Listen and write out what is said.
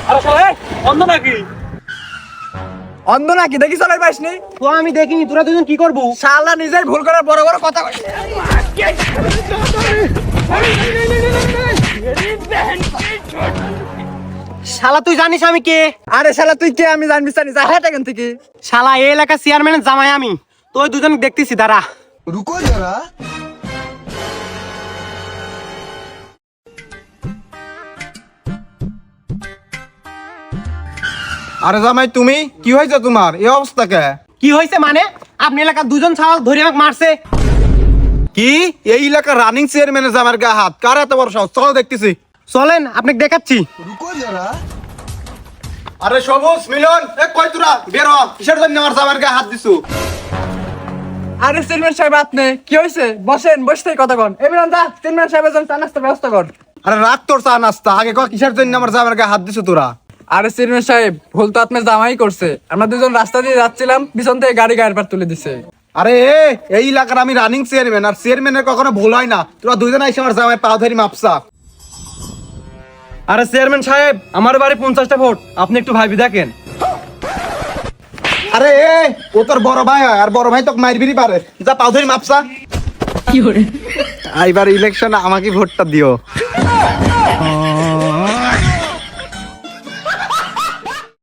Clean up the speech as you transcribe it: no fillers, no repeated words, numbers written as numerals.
আরে শালা অন্ধ নাকি? অন্ধ নাকি দেখি চলার পাইসনি? তো আমি দেখিনি, তোরা দুজন কি করবো? শালা নিজের ভুল করে বড় বড় কথা কয়। শালা তুই জানিস আমি কে? আরে শালা তুই কে আমি জানবি জানি যা হেট এখান থেকে। শালা এই এলাকার চেয়ারম্যানের জামাই আমি। তুই দুজন দেখতেছি দাঁড়া। रुको जरा। আরে জামাই তুমি কি হয়েছে তোমার এই অবস্থা কে? কি হয়েছে মানে? আপনি এলাকার দুজন ছাওয়াল ধরে আমাকে মারছে। কি এই এলাকার রানিং চেয়ারম্যানের জামার গায়ে হাত? কার এত বড় সাহস? চলো দেখতেছি। চলেন আপনাকে দেখাচ্ছি। रुको जरा। আরে সবুজ মিলন এ কই তোরা বের হ। কিসের জন্য আমার জামার গায়ে হাত দিছু? আরে চেয়ারম্যান সাহেব আপনি কি হয়েছে? বসেন, বসতেই কথা কন। এমন দা চেয়ারম্যান সাহেবের জন্য চা নাস্তার ব্যবস্থা কর। আরে রাখ তোর চা নাস্তা, আগে কর কিসের জন্য আমার জামার গায়ে হাত দিছু তোরা? আরে চেয়ারম্যান সাহেব ভুল তো আপনার জামাই করছে। আমরা দুজন রাস্তা দিয়ে যাচ্ছিলাম, পিছন থেকে গাড়ি গায়ের পার তুলে দিছে। আরে এই এলাকার আমি রানিং চেয়ারম্যান, আর চেয়ারম্যানের কখনো ভুল হয় না। তোরা দুইজন আইসা আমার জামাই পা ধরি মাপসা। আরে চেয়ারম্যান সাহেব, আমার বাড়ি 50টা ভোট, আপনি একটু ভাবি দেখেন। আরে ও তোর বড় ভাই হয়, আর বড় ভাই তোকে মারবিরই পারে। যা পা ধরি মাপসা। এইবার ইলেকশন আমাকে ভোটটা দিও।